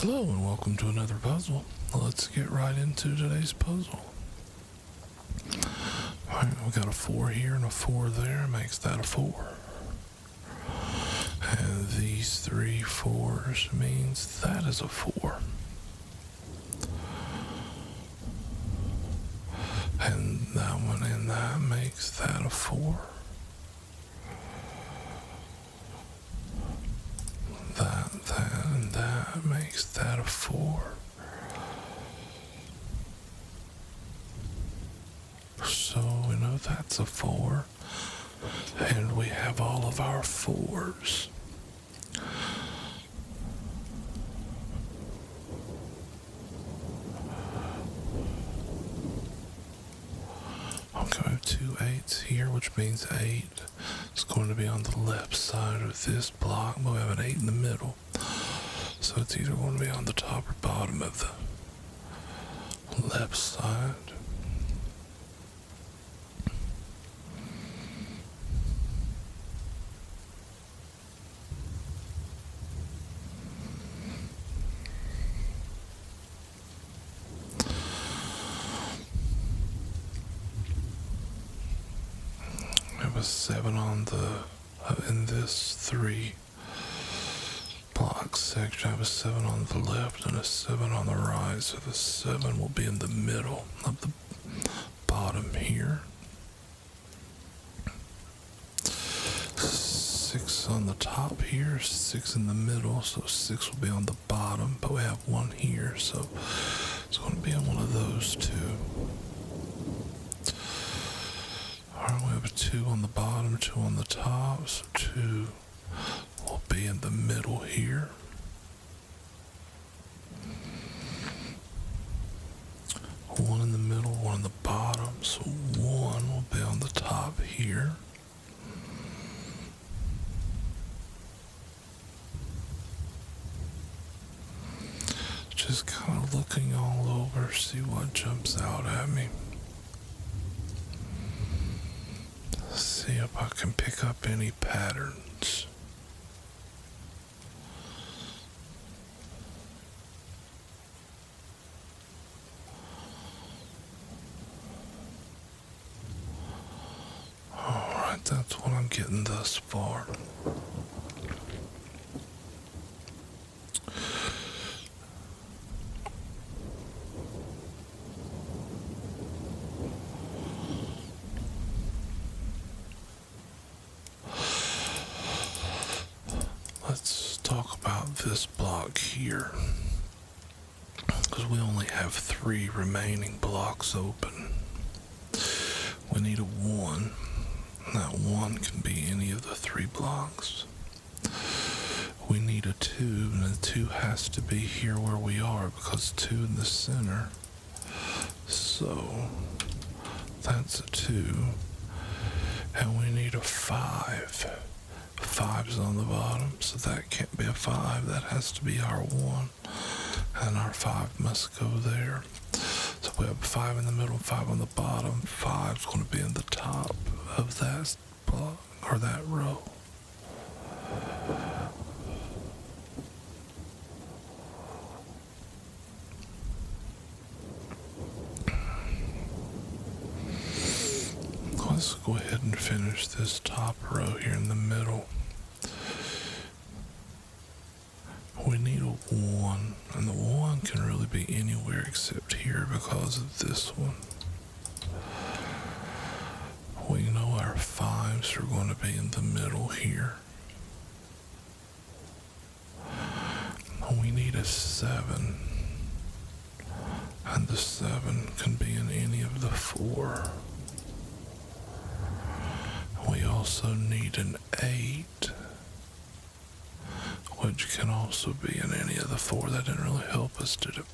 Hello and welcome to another puzzle. Let's get right into today's puzzle. Alright, we got a 4 here and a 4 there, makes that a 4. And these 3 4s means that is a 4. And that one and that makes that a 4. That, and that makes that a 4. So we know that's a 4. And we have all of our 4s. Okay, we have 2 8s here, which means 8 is going to be on the left side of this block, but we have an 8 in the middle. So it's either going to be on the top or bottom of the left side. We have a 7 on the, in this 3 block section, I have a 7 on the left and a 7 on the right, so the 7 will be in the middle of the bottom here. 6 on the top here, 6 in the middle, so 6 will be on the bottom, but we have 1 here, so it's going to be on one of those 2. Alright, we have a 2 on the bottom, 2 on the top, so 2 will be in the middle here. One in the middle, 1 in the bottom, so 1 will be on the top here. Just kind of looking all over, see what jumps out at me. See if I can pick up any patterns. Alright, that's what I'm getting thus far. Let's talk about this block here, because we only have 3 remaining blocks open. We need a 1. That 1 can be any of the 3 blocks. We need a 2, and the 2 has to be here where we are, because 2 in the center. So that's a 2. And we need a 5. 5's on the bottom, so that can't be a 5. That has to be our 1. And our 5 must go there. So we have 5 in the middle, 5 on the bottom. 5's going to be in the top of that block, or that row. Let's go ahead and finish this top row here in the middle. We need a 1, and the 1 can really be anywhere except here because of this one. We know our 5s are going to be in the middle here. We need a 7, and the 7 can be in any of the 4. We also need an 8, which can also be in any of the 4. That didn't really help us, did it?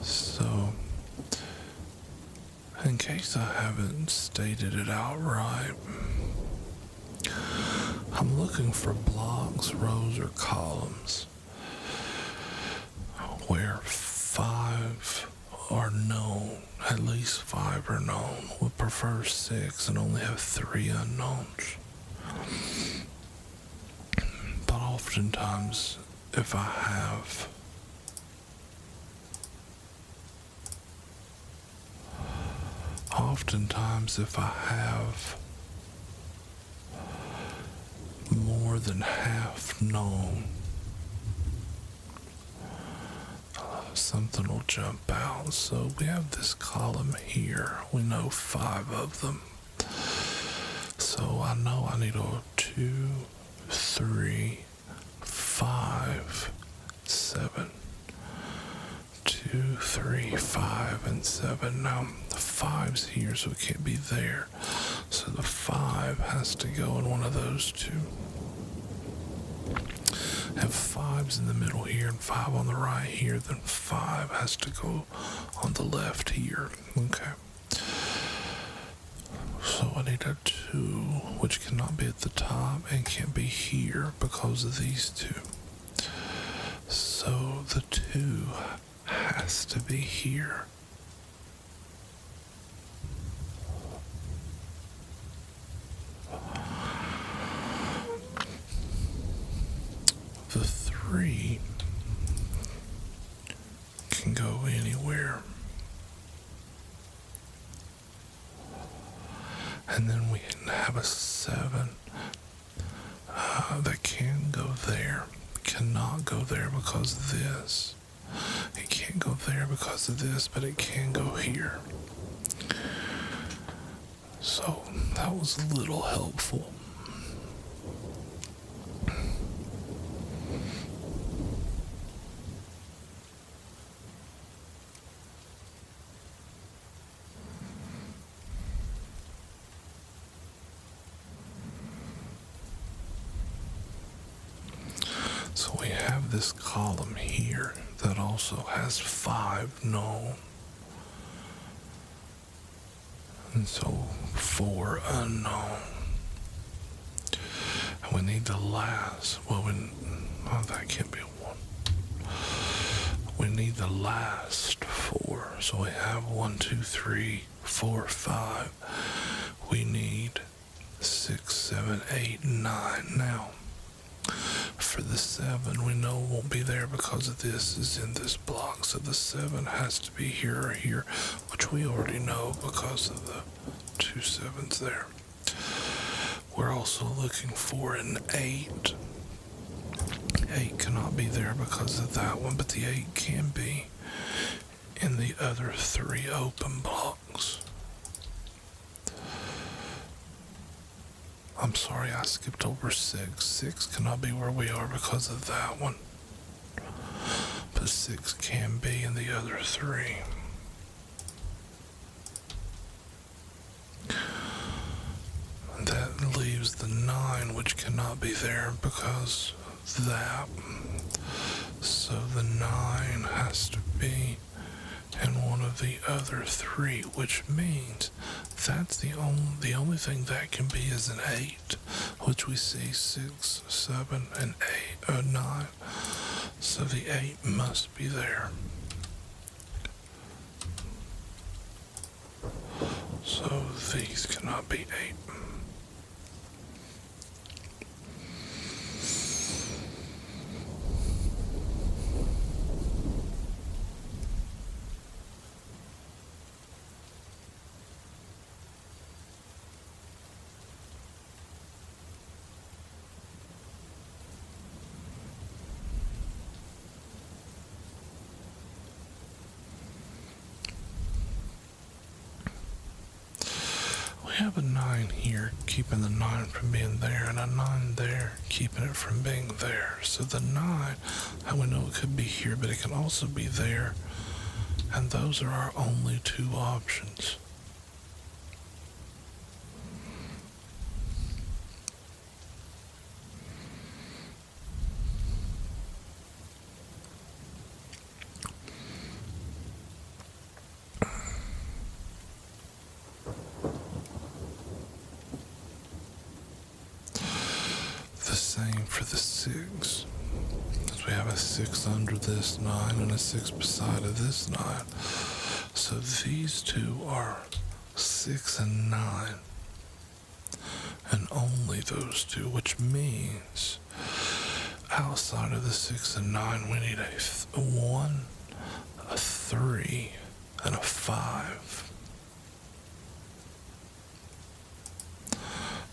So, in case I haven't stated it outright, I'm looking for blocks, rows, or columns where 5 are known. At least 5 are known. Would prefer 6 and only have 3 unknowns. But oftentimes, if I have more than half known, something will jump out. So we have this column here. We know 5 of them. So I know I need a 2, 3, 5, 7. 2, 3, 5, and 7. Now, the 5's here, so it can't be there. So the 5 has to go in one of those 2. Have 5's in the middle here and 5 on the right here, then 5 has to go on the left here. Okay. So I need a 2, which cannot be at the top and can't be here because of these 2. So the 2 has to be here. The 3 can go anywhere. And then we can have a 7 that can go there. Cannot go there because of this. It can't go there because of this, but it can go here. So that was a little helpful. So we have this column here that also has 5 known. And so 4 unknown. And we need the last, that can't be 1. We need the last 4. So we have 1, 2, 3, 4, 5. We need 6, 7, 8, 9. Now, for the 7, we know won't be there because of this is in this block. So the 7 has to be here or here, which we already know because of the 2 7s there. We're also looking for an 8. 8 cannot be there because of that one, but the 8 can be in the other 3 open blocks. I'm sorry, I skipped over 6. 6 cannot be where we are because of that one. But 6 can be in the other 3. And that leaves the 9, which cannot be there because of that. So the 9 has to be in one of the other 3, which means that's the only thing that can be is an 8, which we see 6, 7, and 8, 9. So the 8 must be there. So these cannot be 8. We have a 9 here, keeping the 9 from being there, and a 9 there, keeping it from being there. So the 9, and we know it could be here, but it can also be there, and those are our only 2 options. Same for the 6. We have a 6 under this 9 and a 6 beside of this 9. So these two are 6 and 9. And only those two, which means outside of the 6 and 9, we need a 1, a 3, and a 5.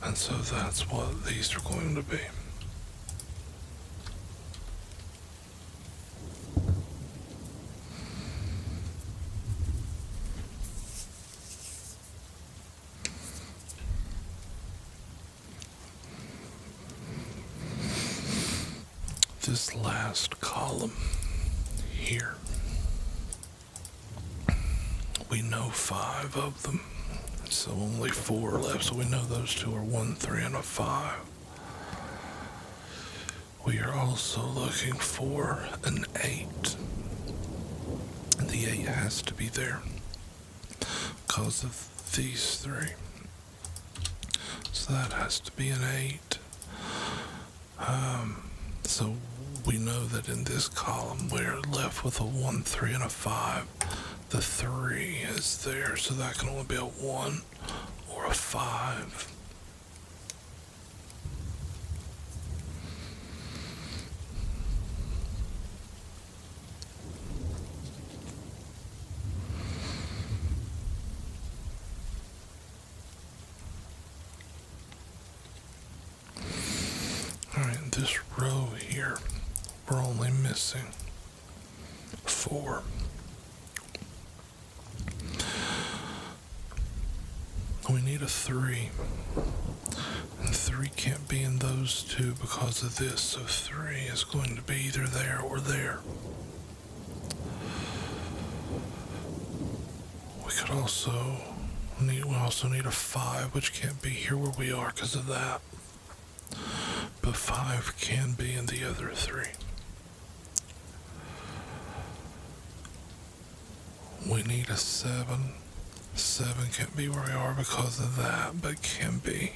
And so that's what these are going to be. This last column here, we know 5 of them, so only 4 left, so we know those two are 1, 3, and a 5. We are also looking for an 8, and the 8 has to be there because of these 3, so that has to be an 8. So we know that in this column we're left with a 1, 3, and a 5. The 3 is there, so that can only be a 1 or a 5. Alright, this row here, we're only missing 4. We need a 3. And 3 can't be in those two because of this, so 3 is going to be either there or there. We also need a 5, which can't be here where we are because of that. But 5 can be in the other 3. We need a 7. 7 can't be where we are because of that, but can be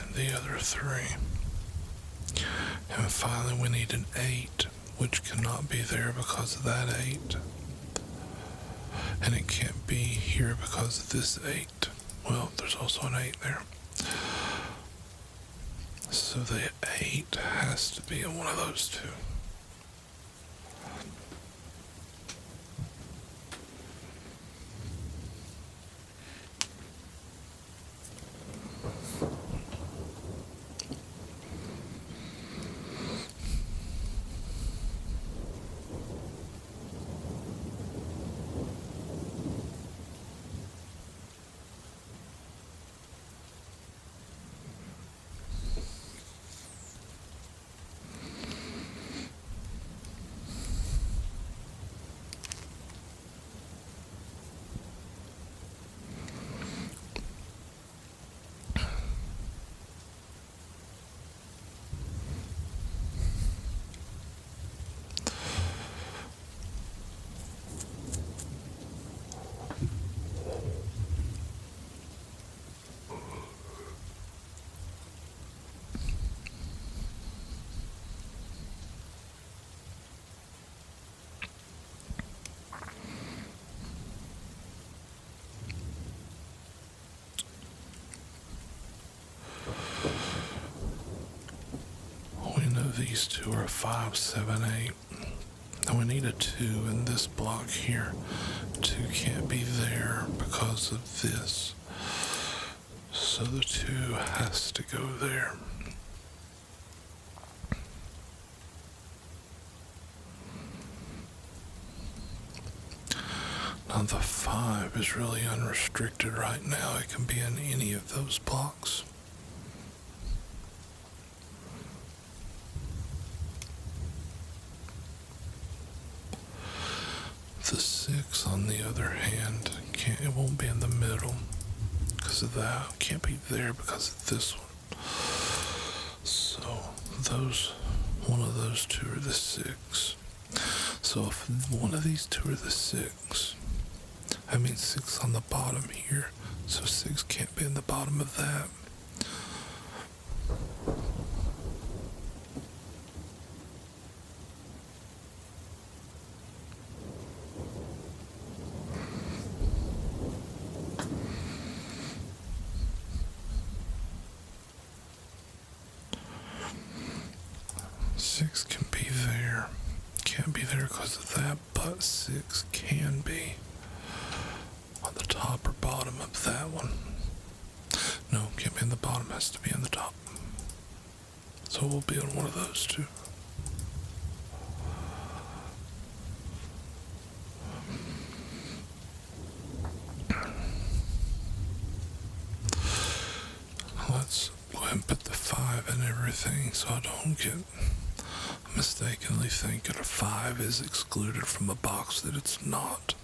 in the other 3. And finally we need an 8, which cannot be there because of that 8. And it can't be here because of this 8. Well, there's also an 8 there. So the 8 has to be in one of those two. These two are 5, 7, 8. And we need a 2 in this block here. 2 can't be there because of this. So the 2 has to go there. Now the 5 is really unrestricted right now. It can be in any of those blocks. The 6, on the other hand, it won't be in the middle because of that. It can't be there because of this one. So one of those 2 are the 6. So if one of these 2 are the 6, I mean 6 on the bottom here. So 6 can't be in the bottom of that. 6 can be there. Can't be there because of that, but 6 can be on the top or bottom of that one. No, can't be in the bottom, has to be in the top. So we'll be on one of those two. Let's go ahead and put the 5 in everything so I don't get mistakenly thinking a 5 is excluded from a box that it's not.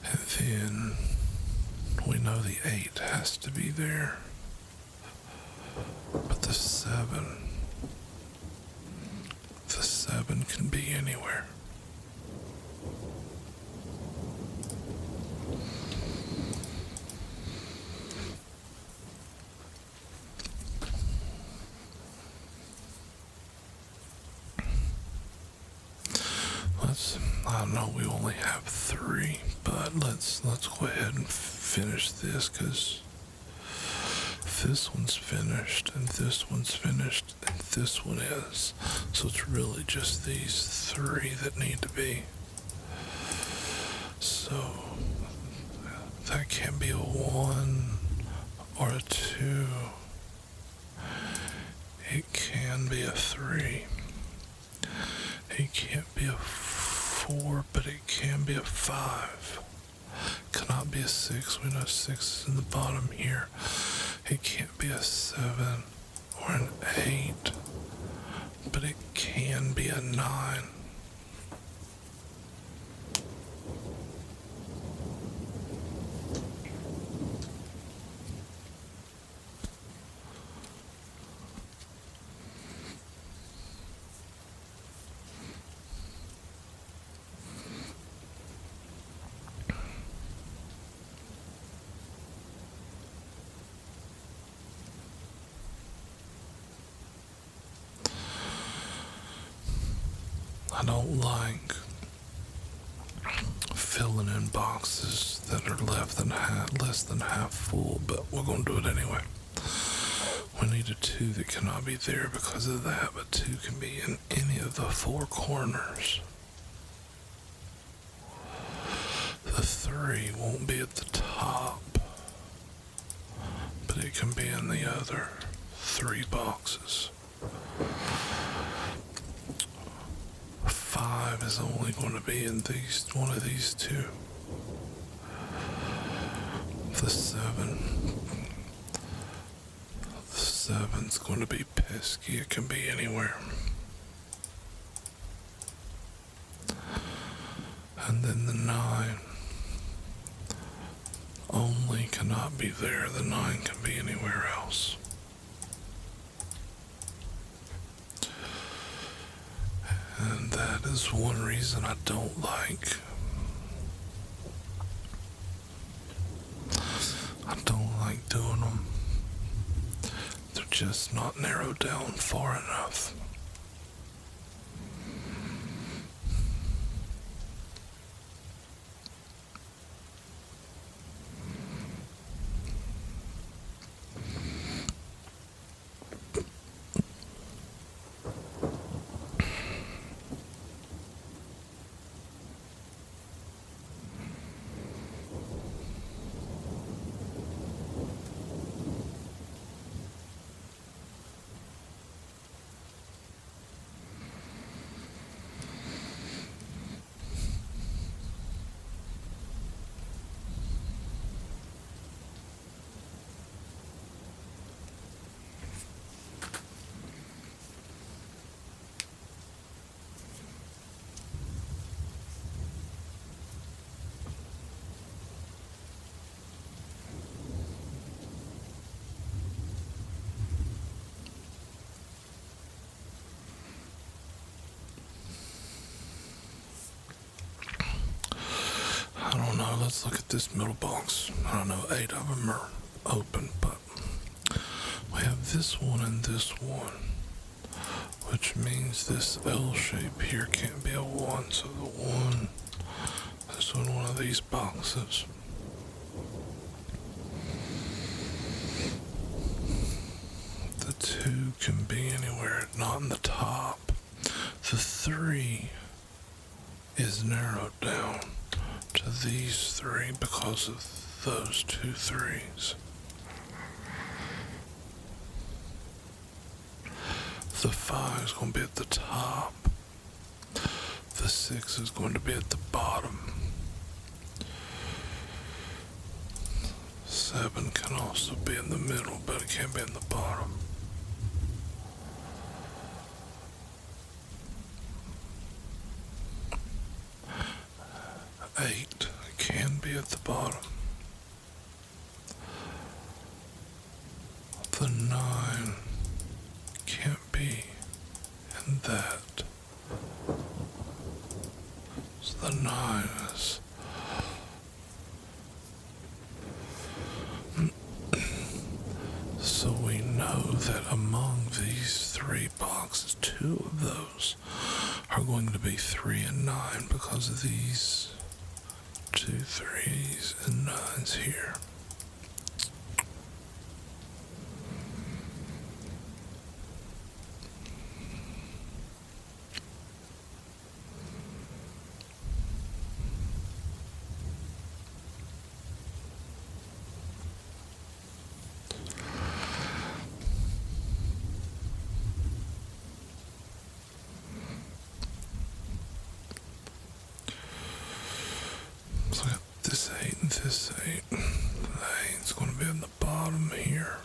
And then we know the 8 has to be there. But the 7 can be anywhere. I know we only have 3, but let's go ahead and finish this, because this one's finished and this one's finished and this one is. So it's really just these 3 that need to be. So that can be a 1 or a 2. It can be a 3. It can't be a 4, but it can be a 5. Cannot be a 6. We know 6 is in the bottom here. It can't be a 7 or an 8, but it can be a 9. I don't like filling in boxes that are less than half full, but we're going to do it anyway. We need a 2 that cannot be there because of that, but 2 can be in any of the 4 corners. The 3 won't be at the top, but it can be in the other 3 boxes. 5 is only going to be in one of these 2. The 7's going to be pesky. It can be anywhere. And then the 9 only cannot be there. The 9 can be anywhere else. And that is one reason I don't like. I don't like doing them. They're just not narrowed down far enough. Let's look at this middle box. I don't know, 8 of them are open, but we have this one and this one, which means this L shape here can't be a 1, so the 1 is in one of these boxes. The 2 can be anywhere, not in the top. The 3 is narrowed down to these 3 because of those 2 threes. The 5 is going to be at the top. The 6 is going to be at the bottom. 7 can also be in the middle, but it can't be in the bottom. 8 can be at the bottom. The 9 can't be in that. So the 9 is so we know that among these 3 boxes, 2 of those are going to be 3 and 9 because of these 2 3s and 9s here. So I got this 8 and this 8. The 8's going to be in the bottom here.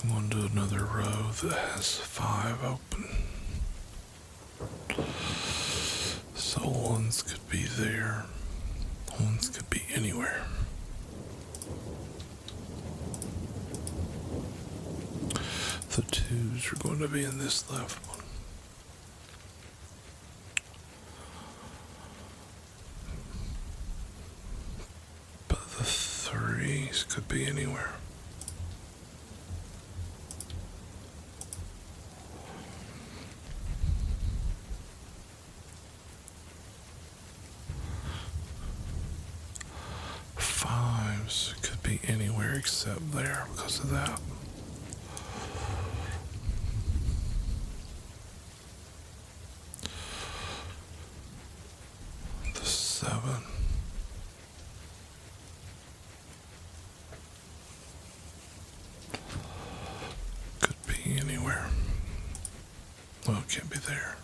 I'm going to do another row that has 5 open. So 1s could be there. 1s could be anywhere. The 2s are going to be in this left one. But the 3s could be anywhere. Could be anywhere except there because of that. The 7 could be anywhere. Well, it can't be there.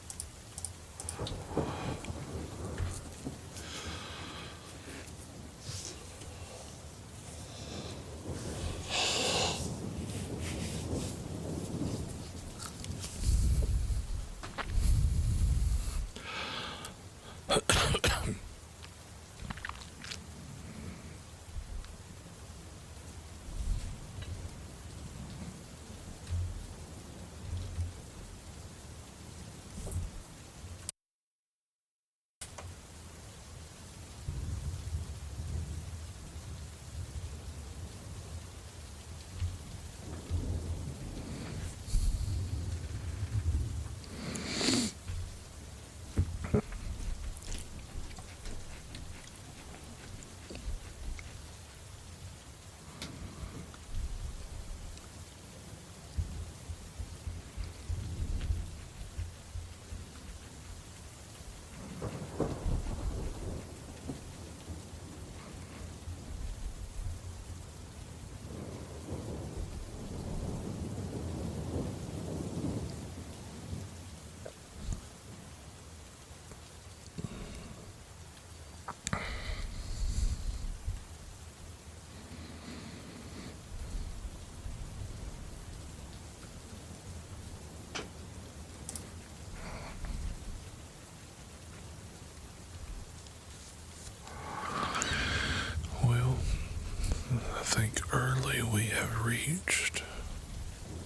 think early we have reached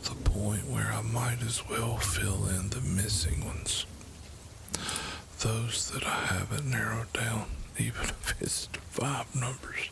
the point where I might as well fill in the missing ones. Those that I haven't narrowed down, even if it's 5 numbers.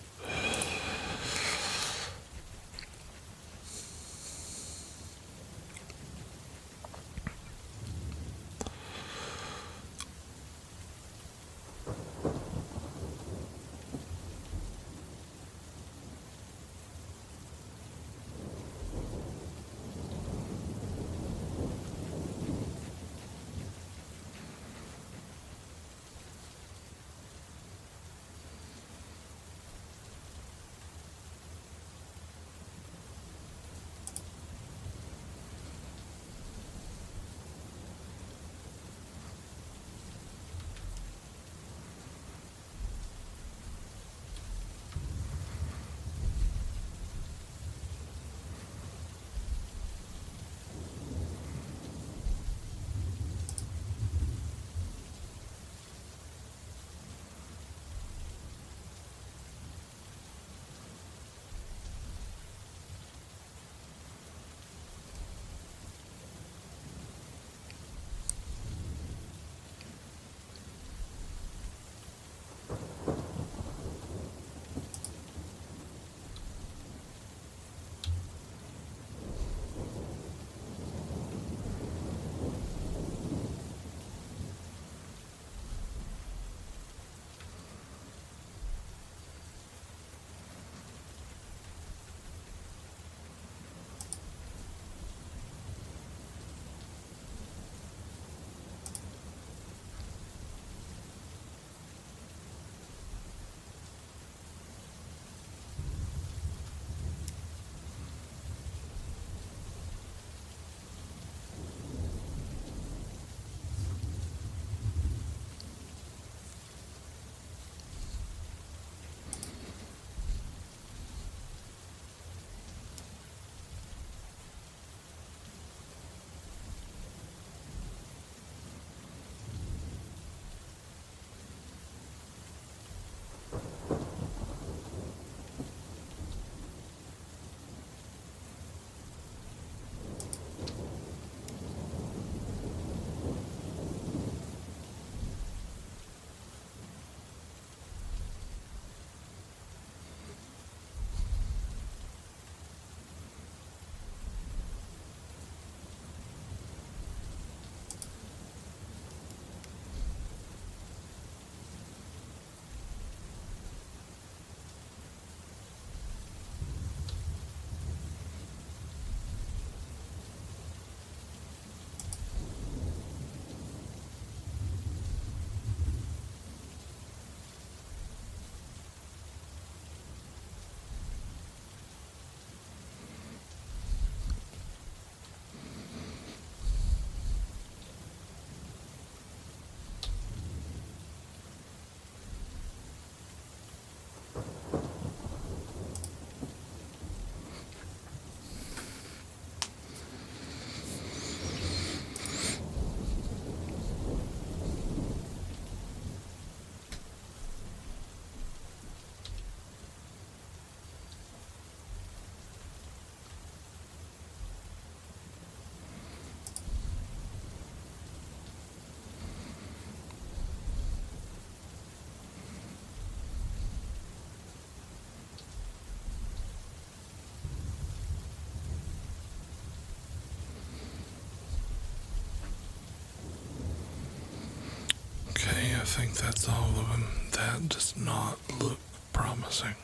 I think that's all of them. That does not look promising.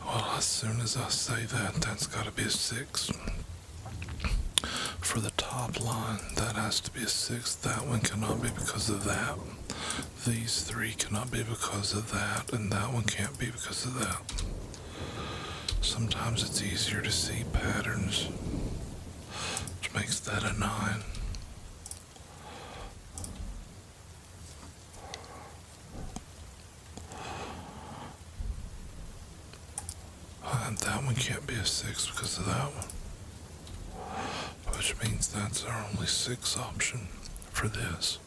Well, as soon as I say that, that's got to be a 6. For the top line, that has to be a 6. That one cannot be because of that. These 3 cannot be because of that, and that one can't be because of that. Sometimes it's easier to see patterns, which makes that a 9. And that one can't be a 6 because of that one. Which means that's our only 6 option for this.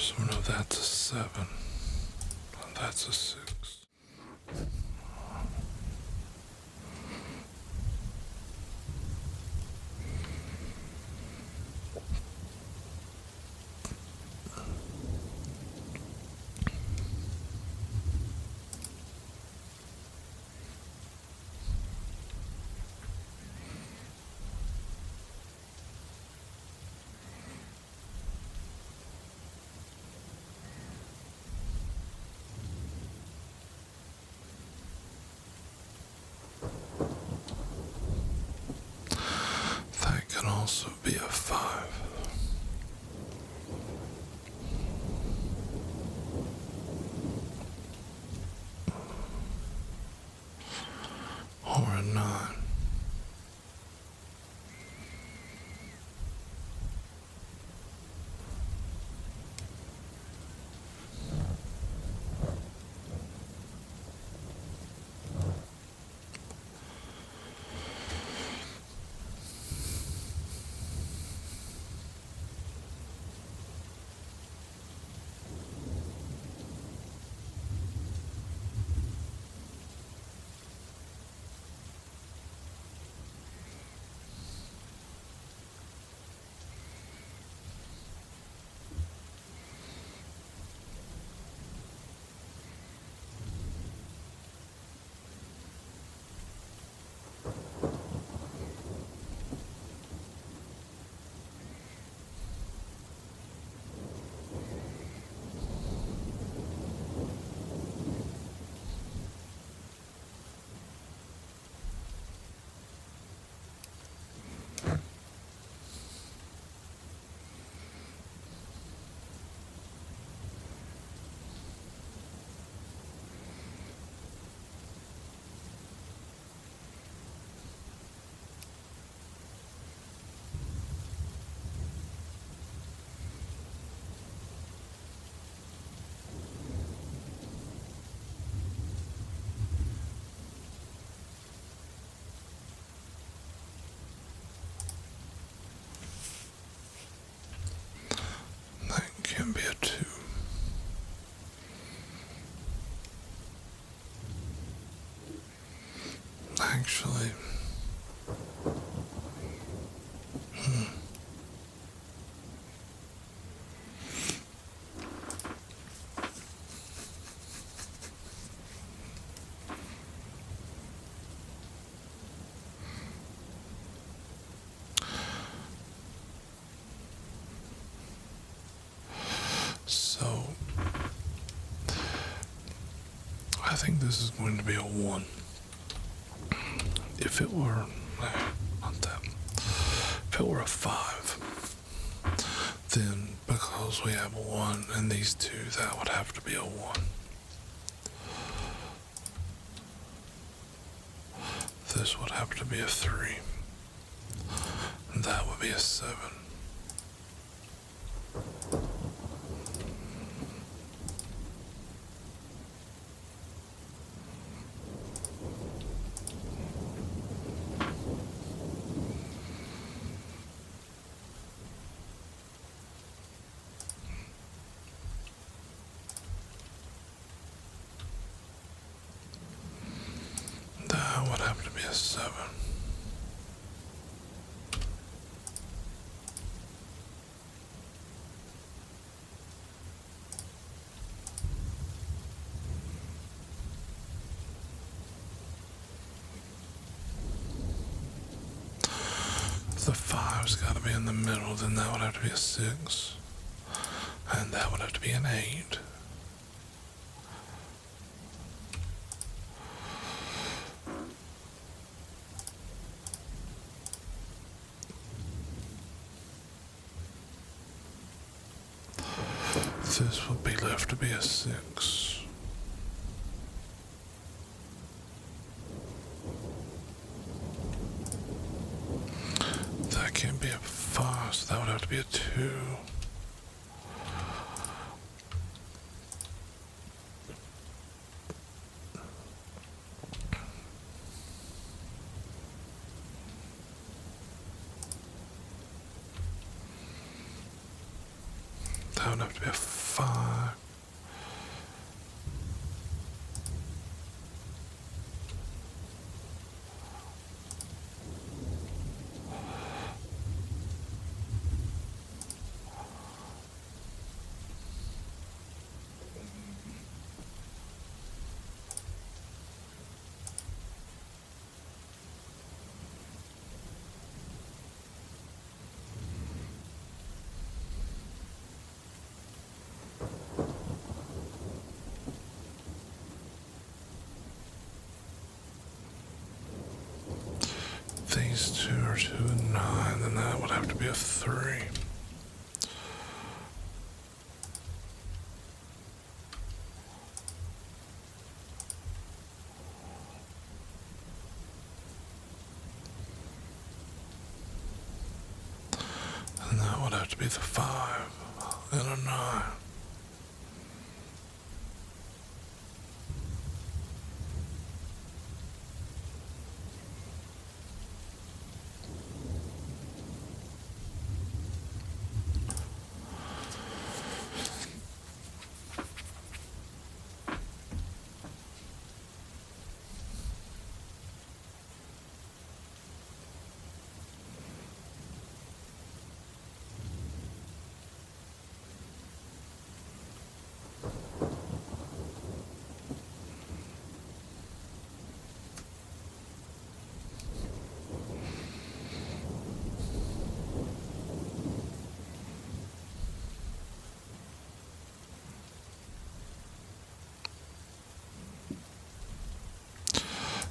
So no, that's a 7. And that's a 6. That can also be a 5. Or a 9. That can be a 2. Actually, so I think this is going to be a 1. If it were, not that, if it were a 5, then because we have a 1 and these 2, that would have to be a 1. This would have to be a 3. And that would be a 7. That would have to be a 7. If the 5's got to be in the middle, then that would have to be a 6. And that would have to be an 8. This would be left to be a 6. That can't be a 5, so that would have to be a 2. That would have to be a 5. 5. These two are 2 and 9, then that would have to be a 3. And that would have to be the 5 and a 9.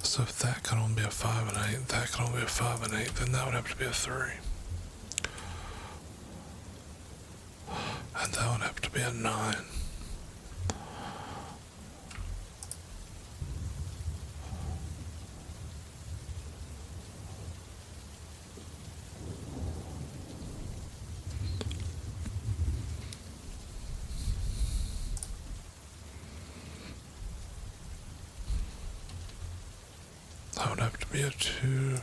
So if that can only be a 5 and 8, that can only be a 5 and 8, then that would have to be a 3. And that would have to be a 9. That would have to be a 2,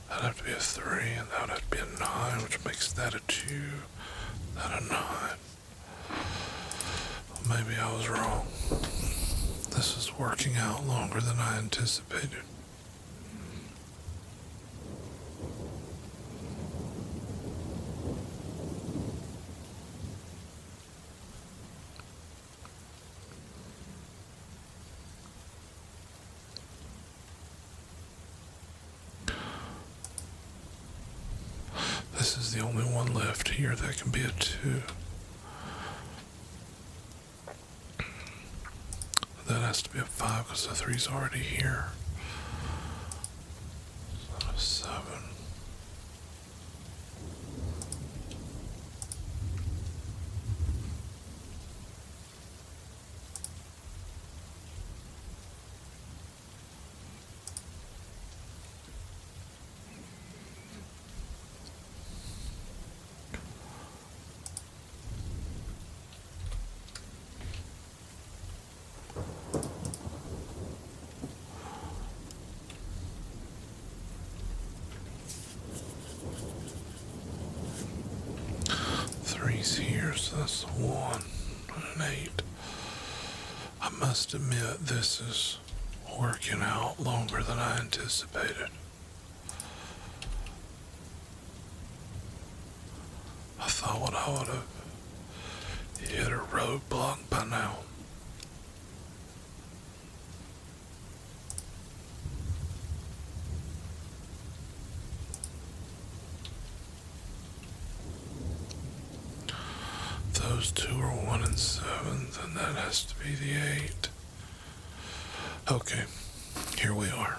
that would have to be a 3, and that would have to be a 9, which makes that a 2, that a 9. Well, maybe I was wrong. This is working out longer than I anticipated. This is the only one left here that can be a 2. That has to be a 5 because the 3's already here. So a 7. Three's here, so that's 1 and an 8. I must admit, this is working out longer than I anticipated. I thought I would have hit a roadblock by now. Those two are 1 and 7, then that has to be the 8. Okay, here we are.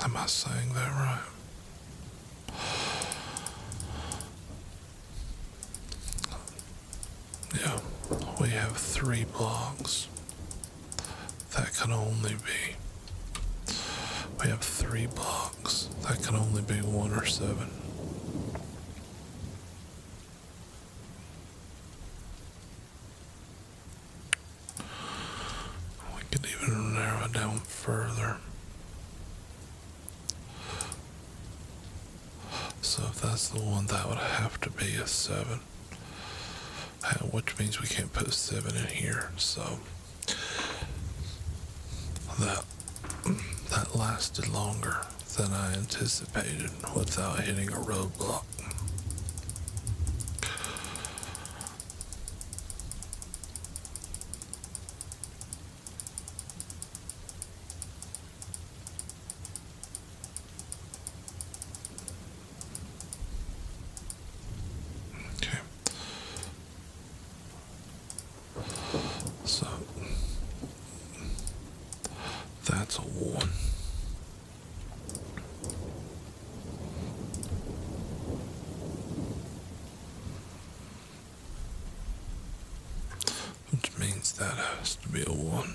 Am I saying that right? Yeah, we have 3 blocks. That can only be. We have 3 blocks. That can only be 1 or 7. We could even narrow it down further. So if That's the one that would have to be a 7. Which means we can't put a 7 in here, so that that lasted longer than I anticipated without hitting a roadblock. Okay. So that's a 1. Which means that has to be a 1.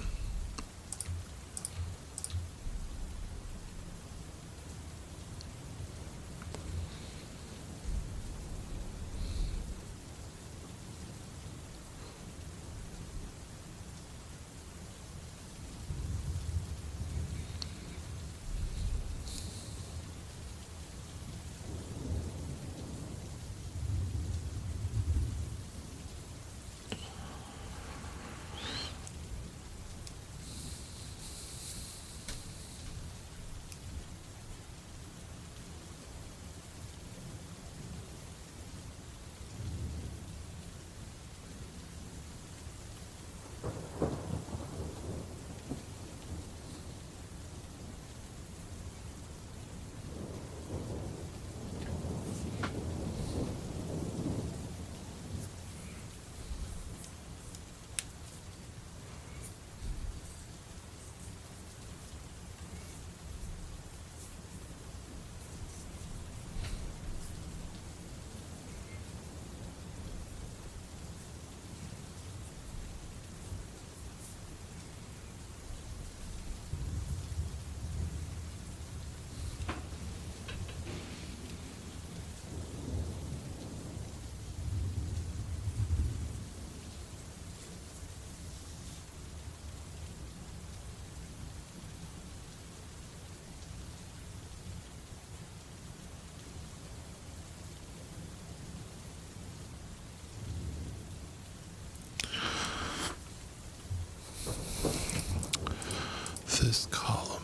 This column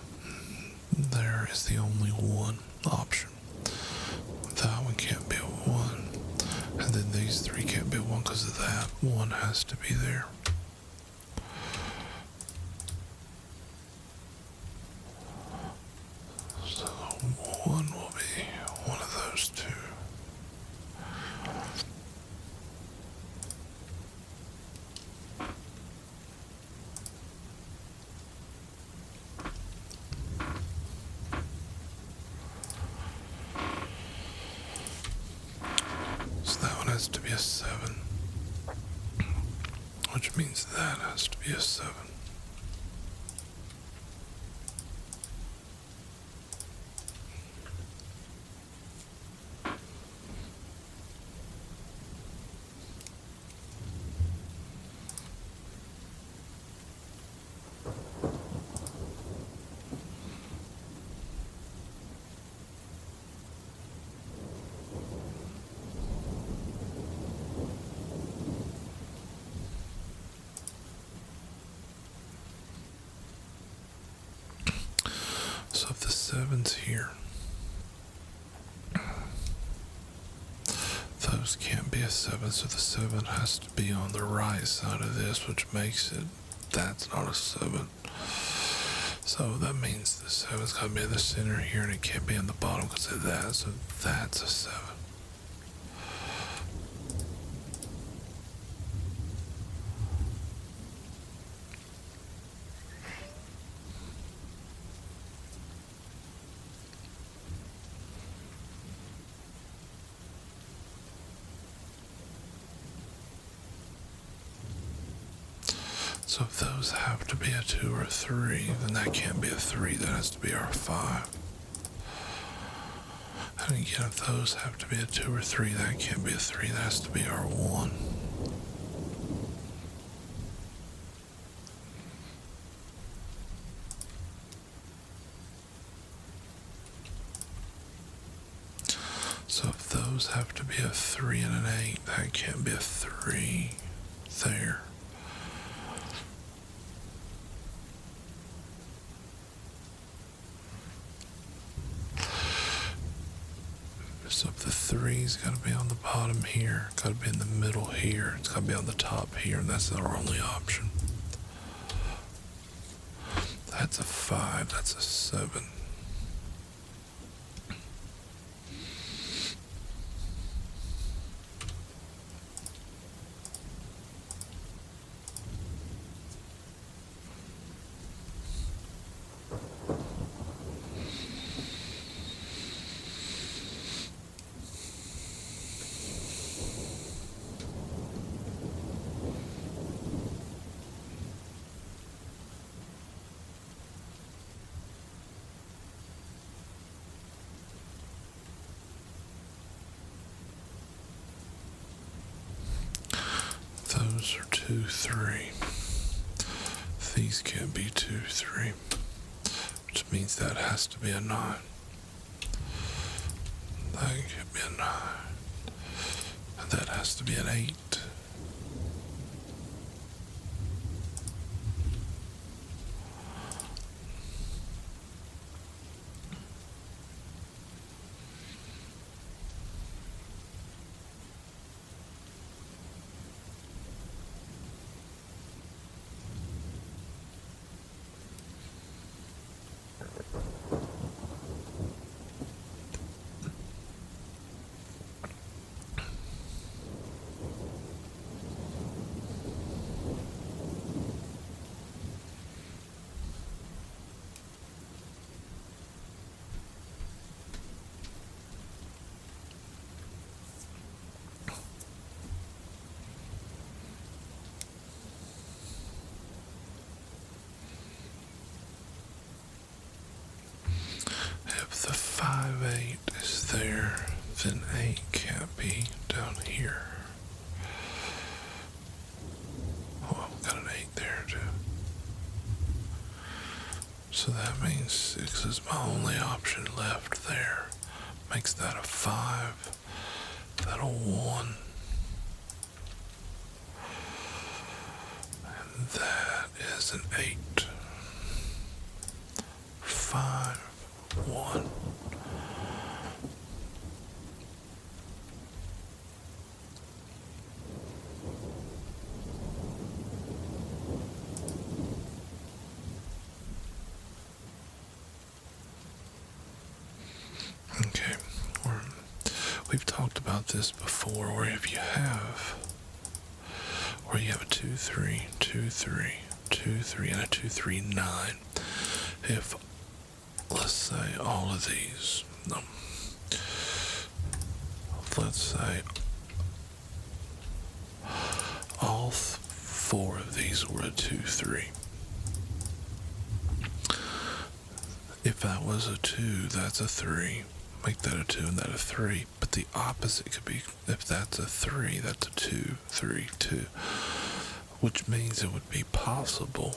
there is the only 1 option. That one can't be a 1. And then these 3 can't be a 1 because of that. 1 has to be there. So 1 will be one of those 2. Has to be a 7, which means that has to be a 7. So if the 7's here, those can't be a 7, so the 7 has to be on the right side of this, which makes it, that's not a 7. So that means the 7's got to be in the center here, and it can't be on the bottom because of that, so that's a 7. So if those have to be a 2 or a 3, then that can't be a 3, that has to be our 5. And again, if those have to be a 2 or 3, that can't be a 3, that has to be our 1. So if those have to be a 3 and an 8, that can't be a 3 there. So if the 3's got to be on the bottom here, got to be in the middle here, it's got to be on the top here, and that's our only option. That's a 5, that's a 7. Those are 2, 3. These can't be 2, 3. Which means that has to be a 9. That can't be a 9. And that has to be an 8. If the 5, 8 is there, then 8 can't be down here. Oh, I've got an 8 there too. So that means 6 is my only option left there. Makes that a 5, that a 1, and that is an 8. 5, 1. Okay, we've talked about this before, where if you have, where you have a 2, 3, 2, 3, 2, 3, and a 2, 3, 9, if, let's say, all of these, let's say all 4 of these were a 2, 3. If that was a 2, that's a 3. Make that a 2 and that a 3. But the opposite could be, if that's a 3, that's a 2, 3, 2. Which means it would be possible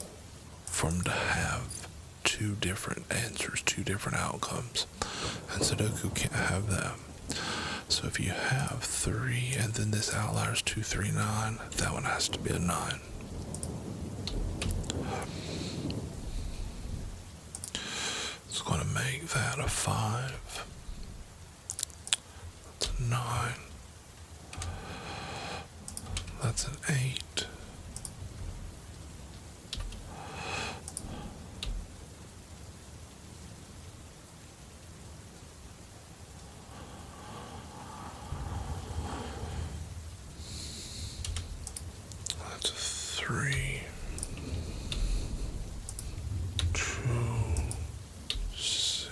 for them to have 2 different answers, 2 different outcomes. And Sudoku can't have that. So if you have 3 and then this outlier is 2, 3, 9, that one has to be a 9. It's going to make that a 5. That's a 9. That's an 8. That's a 3. 2. 6.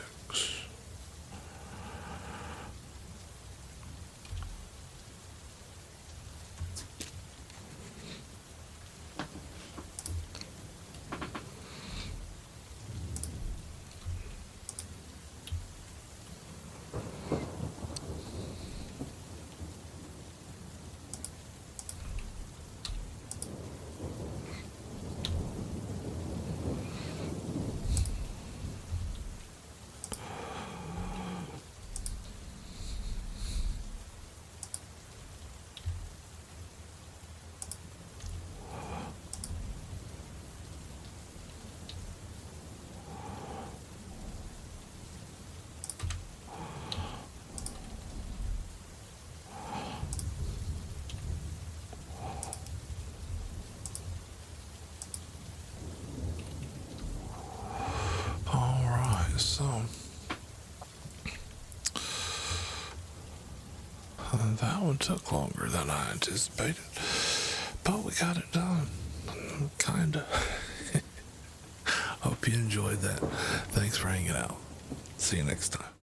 So, that one took longer than I anticipated, but we got it done. Kinda. Hope you enjoyed that. Thanks for hanging out. See you next time.